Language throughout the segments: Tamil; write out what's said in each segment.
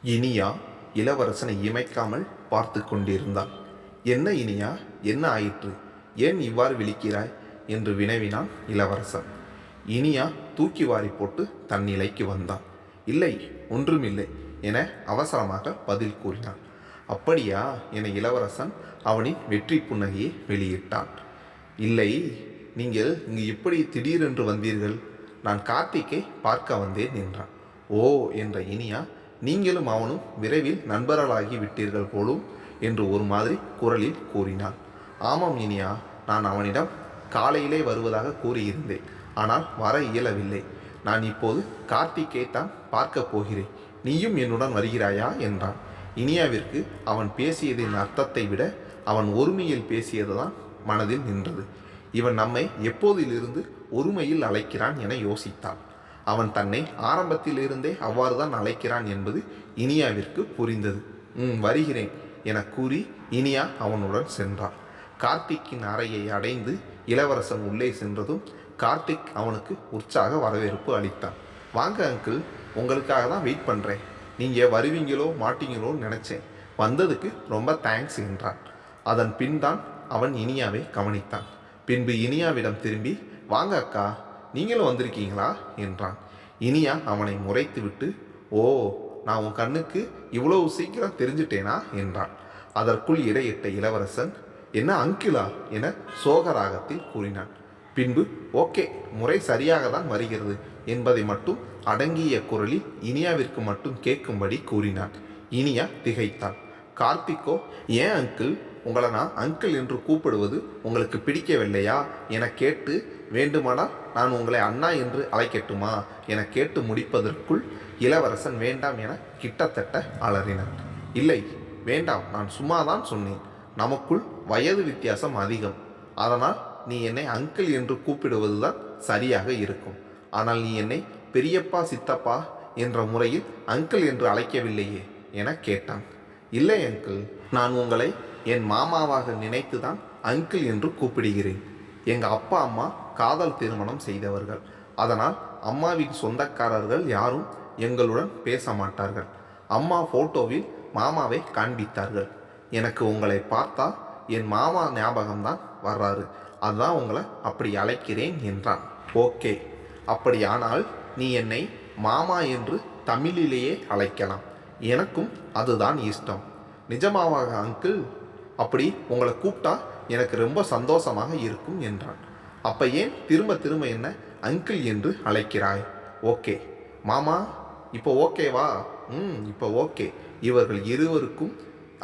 இனியா இளவரசனை இமைக்காமல் பார்த்து கொண்டிருந்தாள். என்ன இனியா, என்ன ஆயிற்று? ஏன் இவ்வாறு விழிக்கிறாய் என்று வினவினான் இளவரசன். இனியா தூக்கி வாரி போட்டு தன் நிலைக்கு வந்தான். இல்லை, ஒன்றுமில்லை என அவசரமாக பதில் கூறினான். அப்படியா என இளவரசன் அவனின் வெற்றி புன்னகையை வெளியிட்டான். இல்லை, நீங்கள் இங்கு இப்படி திடீரென்று வந்தீர்கள்? நான் கார்த்திக்கை பார்க்க வந்தேன் என்றான். ஓ என்ற இனியா, நீங்களும் அவனும் விரைவில் நண்பர்களாகி விட்டீர்கள் போலும் என்று ஒரு மாதிரி குரலில் கூறினான். ஆமாம் இனியா, நான் அவனிடம் காலையிலே வருவதாக கூறியிருந்தேன். ஆனால் வர இயலவில்லை. நான் இப்போது கார்த்திக்கை தான் பார்க்கப் போகிறேன். நீயும் என்னுடன் வருகிறாயா என்றான். இனியாவிற்கு அவன் பேசியதின் அர்த்தத்தை விட அவன் ஒருமையில் பேசியதுதான் மனதில் நின்றது. இவன் நம்மை எப்போதிலிருந்து ஒருமையில் அழைக்கிறான் என யோசித்தான். அவன் தன்னை ஆரம்பத்திலிருந்தே அவ்வாறு தான் அழைக்கிறான் என்பது இனியாவிற்கு புரிந்தது. வருகிறேன் என கூறி இனியா அவனுடன் சென்றான். கார்த்திக்கின் அறையை அடைந்து இளவரசன் உள்ளே சென்றதும் கார்த்திக் அவனுக்கு உற்சாக வரவேற்பு அளித்தான். வாங்க அங்கிள், உங்களுக்காக தான் வெயிட் பண்ணுறேன். நீங்கள் வருவீங்களோ மாட்டீங்களோன்னு நினச்சேன். வந்ததுக்கு ரொம்ப தேங்க்ஸ் என்றான். அதன் பின் தான் அவன் இனியாவை கவனித்தான். பின்பு இனியாவிடம் திரும்பி, வாங்க அக்கா, நீங்களும் வந்திருக்கீங்களா என்றான். இனியா அவனை முறைத்துவிட்டு, ஓ, நான் உன் கண்ணுக்கு இவ்வளவு சீக்கிரம் தெரிஞ்சிட்டேனா என்றான். அதற்குள் இடையிட்ட இளவரசன், என்ன அங்கிளா என சோகராகத்தில் கூறினான். பின்பு, ஓகே, முறை சரியாக தான் வருகிறது என்பதை மட்டும் அடங்கிய குரலில் இனியாவிற்கு மட்டும் கேட்கும்படி கூறினான். இனியா திகைத்தான். கார்த்திக்கோ, ஏன் அங்கிள், உங்களை நான் அங்கிள் என்று கூப்பிடுவது உங்களுக்கு பிடிக்கவில்லையா என கேட்டு, வேண்டுமானால் நான் உங்களை அண்ணா என்று அழைக்கட்டுமா என கேட்டு முடிப்பதற்குள் இளவரசன் வேண்டாம் என கிட்டத்தட்ட அலறினான். இல்லை, வேண்டாம், நான் சும்மா தான் சொன்னேன். நமக்குள் வயது வித்தியாசம் அதிகம். அதனால் நீ என்னை அங்கிள் என்று கூப்பிடுவதுதான் சரியாக இருக்கும். ஆனால் நீ என்னை பெரியப்பா சித்தப்பா என்ற முறையில் அங்கிள் என்று அழைக்கவில்லையே என கேட்டான். இல்லை அங்கிள், நான் உங்களை என் மாமாவாக நினைத்து தான் அங்கிள் என்று கூப்பிடுகிறேன். எங்கள் அப்பா அம்மா காதல் திருமணம் செய்தவர்கள். அதனால் அம்மாவின் சொந்தக்காரர்கள் யாரும் எங்களுடன் பேச மாட்டார்கள். அம்மா ஃபோட்டோவில் மாமாவை காண்பித்தார்கள். எனக்கு உங்களை பார்த்தா என் மாமா ஞாபகம்தான் வர்றாரு. அதுதான் உங்களை அப்படி அழைக்கிறேன் என்றான். ஓகே, அப்படியானால் நீ என்னை மாமா என்று தமிழிலேயே அழைக்கலாம். எனக்கும் அதுதான் இஷ்டம். நிஜமாவாக அங்கிள்? அப்படி உங்களை கூப்பிட்டா எனக்கு ரொம்ப சந்தோஷமாக இருக்கும் என்றான். அப்போ ஏன் திரும்ப திரும்ப என்ன அங்கிள் என்று அழைக்கிறாய்? ஓகே மாமா, இப்போ ஓகேவா? இப்போ ஓகே. இவர்கள் இருவருக்கும்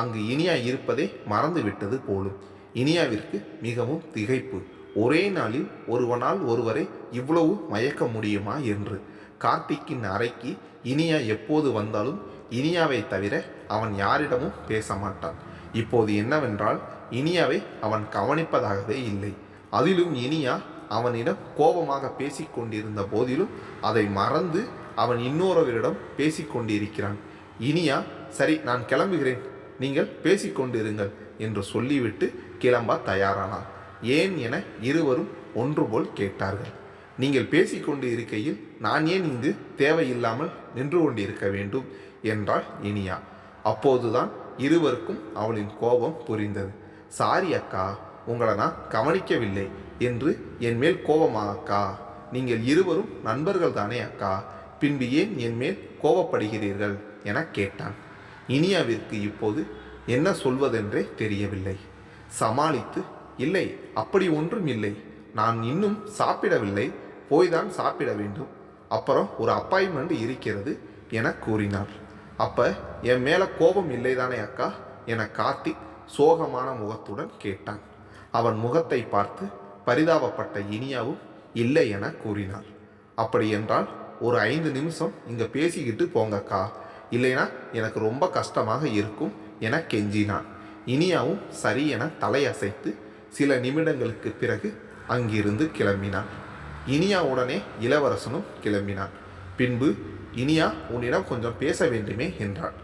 அங்கு இனியா இருப்பதே மறந்து விட்டது போலும். இனியாவிற்கு மிகவும் திகைப்பு. ஒரே நாளில் ஒருவனால் ஒருவரை இவ்வளவு மயக்க முடியுமா என்று. கார்த்திக்கின் அறைக்கு இனியா எப்போது வந்தாலும் இனியாவை தவிர அவன் யாரிடமும் பேச மாட்டான். இப்போது என்னவென்றால் இனியாவை அவன் கவனிப்பதாகவே இல்லை. அதிலும் இனியா அவனிடம் கோபமாக பேசிக்கொண்டிருந்த போதிலும் அதை மறந்து அவன் இன்னொருவரிடம் பேசிக்கொண்டிருக்கிறான். இனியா, சரி நான் கிளம்புகிறேன், நீங்கள் பேசிக்கொண்டிருங்கள் என்று சொல்லிவிட்டு கிளம்ப தயாரானார். ஏன் என இருவரும் ஒன்று போல் கேட்டார்கள். நீங்கள் பேசிக்கொண்டு இருக்கையில் நான் ஏன் இங்கு தேவையில்லாமல் நின்று கொண்டிருக்க வேண்டும் என்றாள் இனியா. அப்போதுதான் இருவருக்கும் அவளின் கோபம் புரிந்தது. சாரி அக்கா, உங்களை நான் கவனிக்கவில்லை என்று என் மேல் கோபமா அக்கா? நீங்கள் இருவரும் நண்பர்கள் தானே அக்கா, பின்பு ஏன் என் மேல் கோபப்படுகிறீர்கள் என கேட்டான். இனியாவிற்கு இப்போது என்ன சொல்வதென்றே தெரியவில்லை. சமாளித்து, இல்லை அப்படி ஒன்றும் இல்லை, நான் இன்னும் சாப்பிடவில்லை, போய்தான் சாப்பிட வேண்டும், அப்புறம் ஒரு அப்பாயின்மெண்ட் இருக்கிறது என கூறினார். அப்போ என் மேலே கோபம் இல்லைதானே அக்கா என கார்த்திக் சோகமான முகத்துடன் கேட்டான். அவன் முகத்தை பார்த்து பரிதாபப்பட்ட இனியாவும் இல்லை என கூறினார். அப்படி என்றால் ஒரு 5 நிமிஷம் இங்கே பேசிக்கிட்டு போங்கக்கா, இல்லைனா எனக்கு ரொம்ப கஷ்டமாக இருக்கும் என கெஞ்சினான். இனியாவும் சரி என தலையசைத்து சில நிமிடங்களுக்கு பிறகு அங்கிருந்து கிளம்பினான். இனியா உடனே இளவரசனும் கிளம்பினான். பின்பு, இனியா, உன்னிடம் கொஞ்சம் பேச வேண்டுமே என்றான்.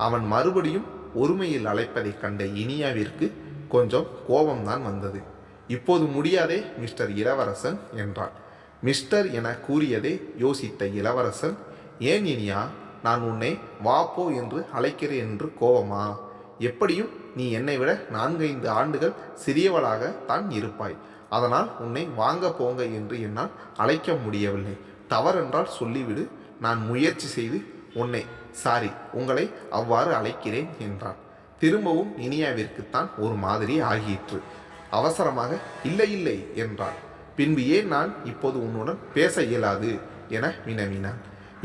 அவன் மறுபடியும் ஒருமையில் அழைப்பதை கண்ட இனியாவிற்கு கொஞ்சம் கோபம்தான் வந்தது. இப்போது முடியாதே மிஸ்டர் இளவரசன் என்றான். மிஸ்டர் என கூறியதை யோசித்த இளவரசன், ஏன் இனியா, நான் உன்னை வா போ என்று அழைக்கிறேன் என்று கோபமா? எப்படியும் நீ என்னை விட 4-5 ஆண்டுகள் சிறியவளாக தான் இருப்பாய். அதனால் உன்னை வாங்க போங்க என்று என்னால் அழைக்க முடியவில்லை. தவறென்றால் சொல்லிவிடு. நான் முயற்சி செய்து உங்களை அவ்வாறு அழைக்கிறேன் என்றான். திரும்பவும் இனியாவிற்குத்தான் ஒரு மாதிரி ஆகிற்று. அவசரமாக இல்லை இல்லை என்றாள். பின்பு ஏன் நான் இப்போது உன்னுடன் பேச இயலாது என வினவினான்.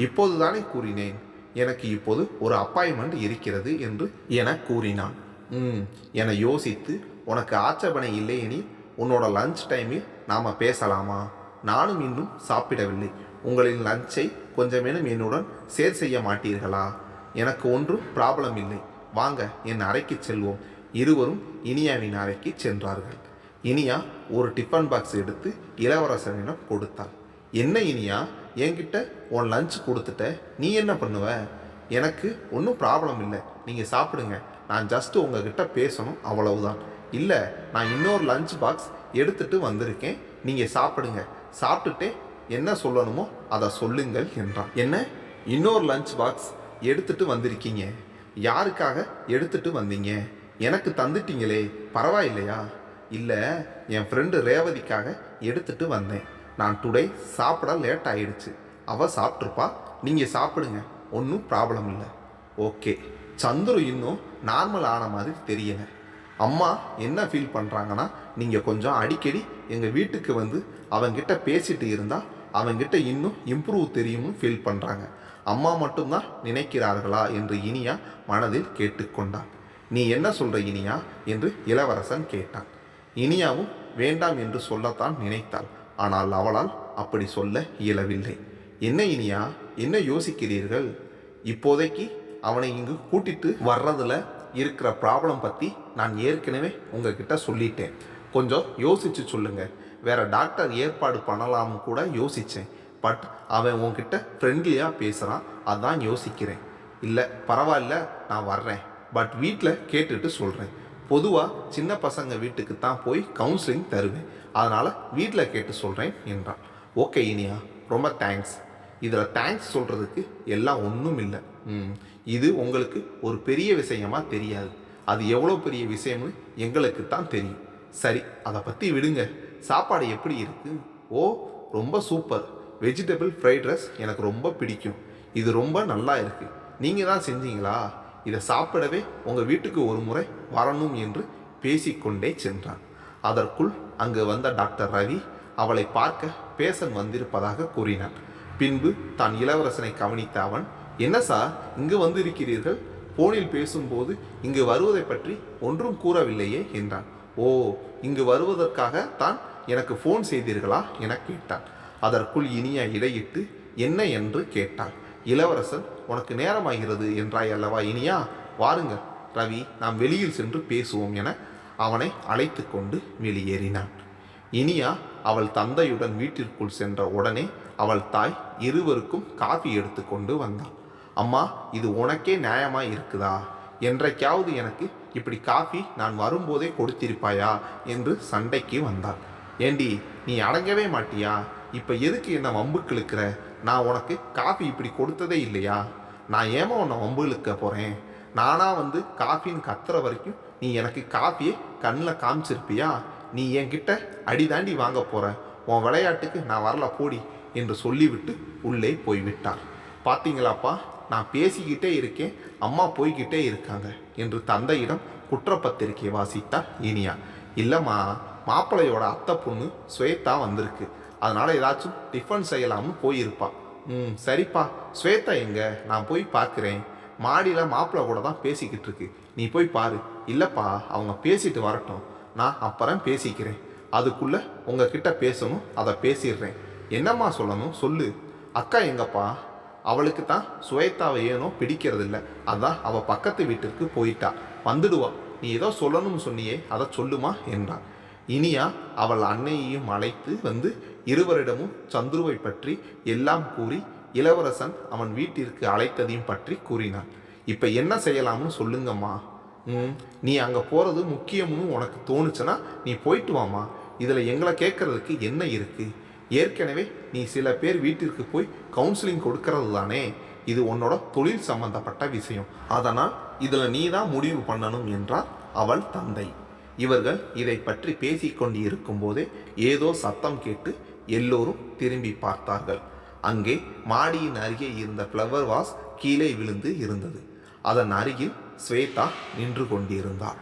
இப்போதுதானே கூறினேன், எனக்கு இப்போது ஒரு அப்பாயின்மெண்ட் இருக்கிறது என்று என கூறினான். என யோசித்து, உனக்கு ஆட்சேபனை இல்லையெனில் உன்னோட லஞ்ச் டைமில் நாம் பேசலாமா? நானும் இன்னும் சாப்பிடவில்லை. உங்களின் லஞ்சை கொஞ்சமேனும் என்னுடன் செய்ய மாட்டீர்களா? எனக்கு ஒன்றும் ப்ராப்ளம் இல்லை. வாங்க என் அறைக்கு செல்வோம். இருவரும் இனியாவின் அறைக்கு சென்றார்கள். இனியா ஒரு டிஃபன் பாக்ஸ் எடுத்து இளவரசனிடம் கொடுத்தாள். என்ன இனியா, என்கிட்ட உன் லஞ்ச் கொடுத்துட்ட, நீ என்ன பண்ணுவ? எனக்கு ஒன்றும் ப்ராப்ளம் இல்லை, நீங்கள் சாப்பிடுங்க. நான் ஜஸ்ட்டு உங்ககிட்ட பேசணும், அவ்வளவுதான். இல்லை, நான் இன்னொரு லஞ்ச் பாக்ஸ் எடுத்துட்டு வந்திருக்கேன், நீங்கள் சாப்பிடுங்க. சாப்பிட்டுட்டே என்ன சொல்லணுமோ அதை சொல்லுங்கள் என்றான். என்ன, இன்னொரு லஞ்ச் பாக்ஸ் எடுத்துட்டு வந்திருக்கீங்க? யாருக்காக எடுத்துட்டு வந்தீங்க? எனக்கு தந்துட்டீங்களே, பரவாயில்லையா? இல்லை, என் ஃப்ரெண்டு ரேவதிக்காக எடுத்துட்டு வந்தேன். நான் டுடே சாப்பிட லேட் ஆயிடுச்சு. அவள் சாப்பிட்ருப்பா, நீங்கள் சாப்பிடுங்க, ஒன்றும் ப்ராப்ளம் இல்லை. ஓகே. சந்துரு இன்னும் நார்மல் ஆன மாதிரி தெரியலை. அம்மா என்ன ஃபீல் பண்ணுறாங்கன்னா, நீங்கள் கொஞ்சம் அடிக்கடி எங்கள் வீட்டுக்கு வந்து அவங்கிட்ட பேசிட்டு இருந்தால் அவங்கிட்ட இன்னும் இம்ப்ரூவ் தெரியும்னு ஃபீல் பண்ணுறாங்க. அம்மா மட்டும்தான் நினைக்கிறார்களா என்று இனியா மனதில் கேட்டுக்கொண்டான். நீ என்ன சொல்கிற இனியா என்று இளவரசன் கேட்டான். இனியாவும் வேண்டாம் என்று சொல்லத்தான் நினைத்தாள். ஆனால் அவளால் அப்படி சொல்ல இயலவில்லை. என்ன இனியா, என்ன யோசிக்கிறீர்கள்? இப்போதைக்கு அவனை இங்கு கூட்டிட்டு வர்றதுல இருக்கிற ப்ராப்ளம் பற்றி நான் ஏற்கனவே உங்ககிட்ட சொல்லிட்டேன். கொஞ்சம் யோசிச்சு சொல்லுங்க. வேற டாக்டர் ஏற்பாடு பண்ணலாம்னு கூட யோசித்தேன். பட் அவன் உன்கிட்ட ஃப்ரெண்ட்லியாக பேசுகிறான், அதான் யோசிக்கிறேன். இல்லை பரவாயில்ல, நான் வர்றேன், பட் வீட்டில் கேட்டுட்டு சொல்கிறேன். பொதுவாக சின்ன பசங்க வீட்டுக்கு தான் போய் கவுன்சிலிங் தருவேன், அதனால் வீட்டில் கேட்டு சொல்கிறேன் என்றான். ஓகே இனியா, ரொம்ப தேங்க்ஸ். இதில் தேங்க்ஸ் சொல்கிறதுக்கு எல்லாம் ஒன்றும் இல்லை. இது உங்களுக்கு ஒரு பெரிய விஷயமா தெரியாது. அது எவ்வளோ பெரிய விஷயம்னு எங்களுக்கு தான் தெரியும். சரி, அதை பற்றி விடுங்க. சாப்பாடு எப்படி இருக்கு? ஓ, ரொம்ப சூப்பர். வெஜிடபிள் ஃப்ரைட் ரைஸ் எனக்கு ரொம்ப பிடிக்கும். இது ரொம்ப நல்லா இருக்குது. நீங்கள் தான் செஞ்சீங்களா? இதை சாப்பிடவே உங்கள் வீட்டுக்கு ஒரு முறை வரணும் என்று பேசிக்கொண்டே சென்றான். அதற்குள் அங்கு வந்த டாக்டர் ரவி அவளை பார்க்க பேஷண்ட் வந்திருப்பதாக கூறினான். பின்பு தான் இளவரசனை கவனித்த அவன், என்ன சார் இங்கு வந்திருக்கிறீர்கள்? போனில் பேசும்போது இங்கு வருவதை பற்றி ஒன்றும் கூறவில்லையே என்றான். ஓ, இங்கு வருவதற்காக தான் எனக்கு ஃபோன் செய்தீர்களா என கேட்டான். அதற்குள் இனியா இடையிட்டு என்ன என்று கேட்டாள். இளவரசன், உனக்கு நேரமாகிறது என்றாய் அல்லவா இனியா, வாருங்கள் ரவி, நாம் வெளியில் சென்று பேசுவோம் என அவனை அழைத்து கொண்டு வெளியேறினான். இனியா அவள் தந்தையுடன் வீட்டிற்குள் சென்ற உடனே அவள் தாய் இருவருக்கும் காஃபி எடுத்து கொண்டு வந்தாள். அம்மா, இது உனக்கே நியாயமாக இருக்குதா? என்றைக்காவது எனக்கு இப்படி காஃபி நான் வரும்போதே கொடுத்திருப்பாயா என்று சண்டைக்கு வந்தாள். ஏண்டி, நீ அடங்கவே மாட்டியா? இப்போ எதுக்கு என்ன வம்புக்கு இழுக்கிற? நான் உனக்கு காஃபி இப்படி கொடுத்ததே இல்லையா? நான் ஏமா உன்னை வம்பு இழுக்க போகிறேன்? நானாக வந்து காஃபின்னு கத்துற வரைக்கும் நீ எனக்கு காஃபியை கண்ணில் காமிச்சிருப்பியா? நீ என்கிட்ட அடிதாண்டி வாங்க போகிற. உன் விளையாட்டுக்கு நான் வரல, போடி என்று சொல்லிவிட்டு உள்ளே போய்விட்டார். பார்த்தீங்களாப்பா, நான் பேசிக்கிட்டே இருக்கேன், அம்மா போய்கிட்டே இருக்காங்க என்று தந்தையிடம் குற்றப்பத்திரிக்கை வாசித்தார் இனியா. இல்லைம்மா, மாப்பிள்ளையோட அத்தை பொண்ணு ஸ்வேதா வந்திருக்கு, அதனால் ஏதாச்சும் டிஃபன் செய்யலாம்னு போயிருப்பா. சரிப்பா, ஸ்வேதா எங்க? நான் போய் பார்க்குறேன். மாடியில் மாப்பிள்ளை கூட தான் பேசிக்கிட்டு இருக்கு, நீ போய் பாரு. இல்லைப்பா, அவங்க பேசிட்டு வரட்டும், நான் அப்புறம் பேசிக்கிறேன். அதுக்குள்ளே உங்ககிட்ட பேசணும், அதை பேசிடுறேன். என்னம்மா சொல்லணும் சொல்லு. அக்கா எங்கப்பா? அவளுக்கு தான் ஸ்வேதாவை ஏனோ பிடிக்கிறதில்ல, அதான் அவள் பக்கத்து வீட்டிற்கு போயிட்டா, வந்துடுவா. நீ ஏதோ சொல்லணும்னு சொன்னியே, அதை சொல்லுமா என்றான். இனியா அவள் அன்னையையும் அழைத்து வந்து இருவரிடமும் சந்துருவை பற்றி எல்லாம் கூறி இளவரசன் அவன் வீட்டிற்கு அழைத்ததையும் பற்றி கூறினான். இப்போ என்ன செய்யலாம்னு சொல்லுங்கம்மா. நீ அங்கே போகிறது முக்கியம்னு உனக்கு தோணுச்சுன்னா நீ போயிட்டு வாமா. இதில் எங்களை கேட்கறதுக்கு என்ன இருக்குது? ஏற்கனவே நீ சில பேர் வீட்டிற்கு போய் கவுன்சிலிங் கொடுக்கறது தானே. இது உன்னோட தொழில் சம்பந்தப்பட்ட விஷயம், அதனால் இதில் நீ தான் முடிவு பண்ணணும் என்றார் அவள் தந்தை. இவர்கள் இதை பற்றி பேசிக்கொண்டு இருக்கும்போதே ஏதோ சத்தம் கேட்டு எல்லோரும் திரும்பி பார்த்தார்கள். அங்கே மாடியின் அருகே இருந்த ஃப்ளவர் வாஸ் கீழே விழுந்து இருந்தது. அதன் அருகில் ஸ்வேதா நின்று கொண்டிருந்தாள்.